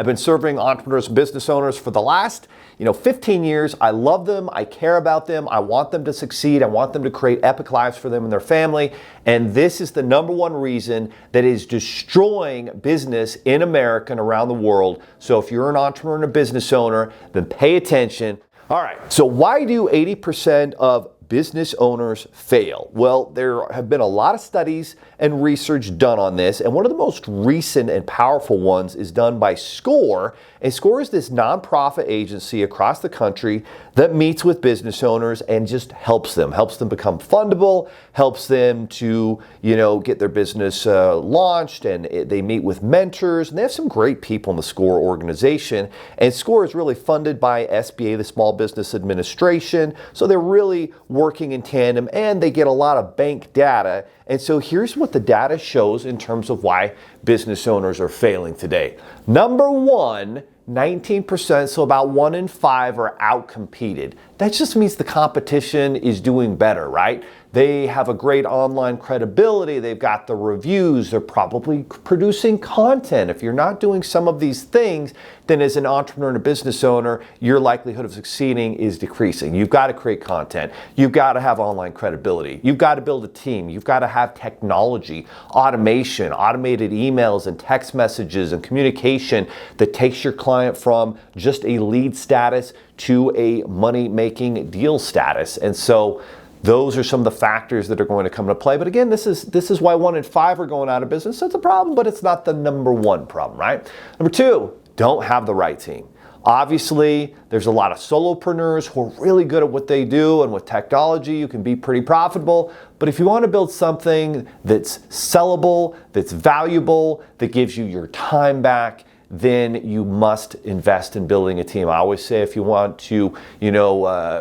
I've been serving entrepreneurs and business owners for the last 15 years. I love them. I care about them. I want them to succeed. I want them to create epic lives for them and their family. And this is the number one reason that is destroying business in America and around the world. So if you're an entrepreneur and a business owner, then pay attention. All right, so why do 80% of business owners fail? Well, there have been a lot of studies and research done on this, and one of the most recent and powerful ones is done by SCORE. And SCORE is this nonprofit agency across the country that meets with business owners and just helps them become fundable, helps them to, get their business launched, and they meet with mentors, and they have some great people in the SCORE organization. And SCORE is really funded by SBA, the Small Business Administration, so they're really working in tandem, and they get a lot of bank data. And so here's what the data shows in terms of why business owners are failing today. Number one, 19%, so about 1 in 5 are outcompeted. That just means the competition is doing better, right? They have a great online credibility. They've got the reviews. They're probably producing content. If you're not doing some of these things, then as an entrepreneur and a business owner, your likelihood of succeeding is decreasing. You've got to create content. You've got to have online credibility. You've got to build a team. You've got to have technology, automation, automated emails and text messages and communication that takes your client from just a lead status to a money-making deal status. And so those are some of the factors that are going to come into play. But again, this is why 1 in 5 are going out of business. So it's a problem, but it's not the number one problem, right? Number two, don't have the right team. Obviously, there's a lot of solopreneurs who are really good at what they do, and with technology, you can be pretty profitable. But if you want to build something that's sellable, that's valuable, that gives you your time back, then you must invest in building a team. I always say if you want to,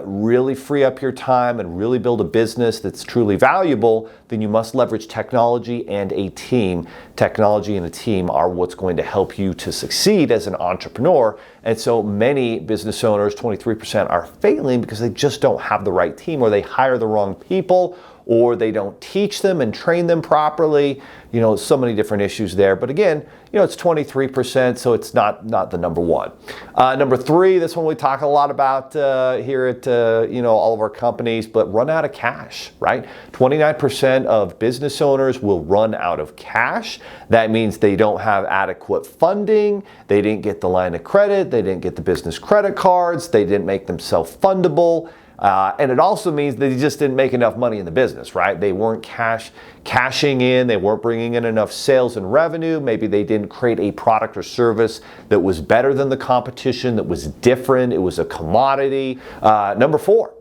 really free up your time and really build a business that's truly valuable, then you must leverage technology and a team. Technology and a team are what's going to help you to succeed as an entrepreneur. And so many business owners, 23%, are failing because they just don't have the right team, or they hire the wrong people, or they don't teach them and train them properly. So many different issues there. But again, it's 23%, so it's not the number one. Number three, this one we talk a lot about here at all of our companies, but run out of cash, right? 29% of business owners will run out of cash. That means they don't have adequate funding. They didn't get the line of credit. They didn't get the business credit cards. They didn't make them self-fundable. And it also means that they just didn't make enough money in the business, right? They weren't cashing in. They weren't bringing in enough sales and revenue. Maybe they didn't create a product or service that was better than the competition, that was different. It was a commodity. Number four,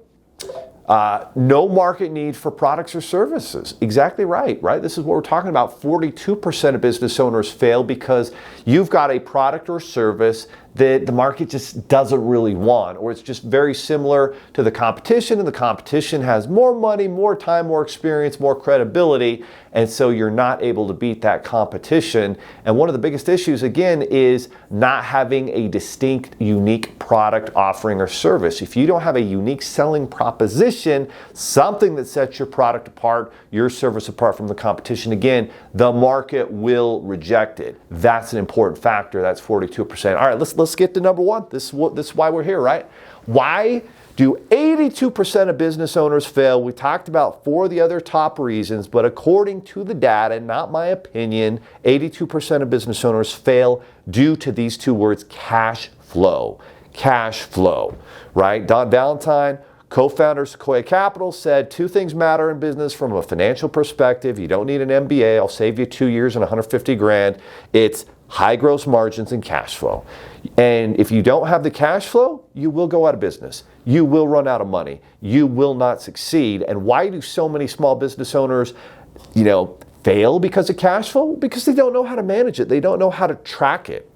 no market need for products or services. Exactly right? This is what we're talking about. 42% of business owners fail because you've got a product or service that the market just doesn't really want, or it's just very similar to the competition, and the competition has more money, more time, more experience, more credibility, and so you're not able to beat that competition. And one of the biggest issues, again, is not having a distinct, unique product offering or service. If you don't have a unique selling proposition, something that sets your product apart, your service apart from the competition, again, the market will reject it. That's an important factor. That's 42%. All right, let's get to number one. This is why we're here, right? Why do 82% of business owners fail? We talked about 4 of the other top reasons, but according to the data, not my opinion, 82% of business owners fail due to these 2 words: cash flow. Cash flow, right? Don Valentine, co-founder of Sequoia Capital, said 2 things matter in business from a financial perspective. You don't need an MBA. I'll save you 2 years and 150 grand. It's high gross margins and cash flow. And if you don't have the cash flow, you will go out of business. You will run out of money. You will not succeed. And why do so many small business owners, fail because of cash flow? Because they don't know how to manage it. They don't know how to track it.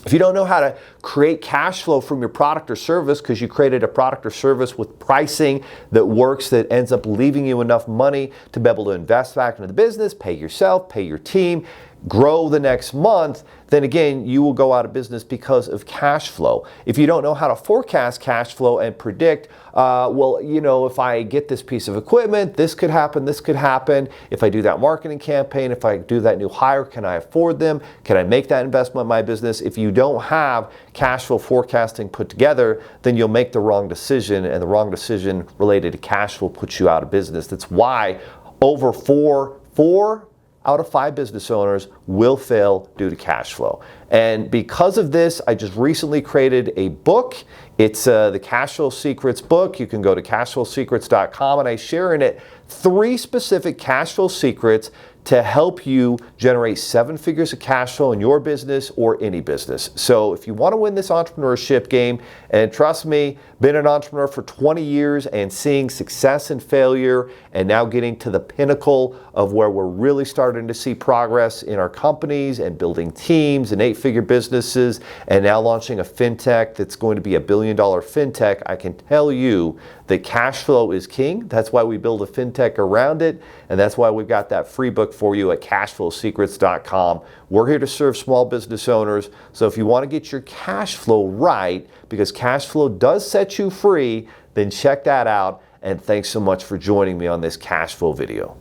If you don't know how to create cash flow from your product or service because you created a product or service with pricing that works, that ends up leaving you enough money to be able to invest back into the business, pay yourself, pay your team, grow the next month, then again, you will go out of business because of cash flow. If you don't know how to forecast cash flow and predict, well, you know, if I get this piece of equipment, this could happen, this could happen. If I do that marketing campaign, if I do that new hire, can I afford them? Can I make that investment in my business? If you don't have cash flow forecasting put together, then you'll make the wrong decision, and the wrong decision related to cash flow puts you out of business. That's why over four out of 5 business owners will fail due to cash flow. And because of this, I just recently created a book. It's the Cash Flow Secrets book. You can go to cashflowsecrets.com, and I share in it 3 specific cash flow secrets to help you generate 7 figures of cash flow in your business or any business. So if you want to win this entrepreneurship game, and trust me, been an entrepreneur for 20 years and seeing success and failure, and now getting to the pinnacle of where we're really starting to see progress in our companies and building teams and 8-figure businesses, and now launching a fintech that's going to be a $1 billion fintech, I can tell you that cash flow is king. That's why we build a fintech around it, and that's why we've got that free book for you at cashflowsecrets.com. We're here to serve small business owners, so if you want to get your cash flow right, because cash flow does set you free, then check that out, and thanks so much for joining me on this cash flow video.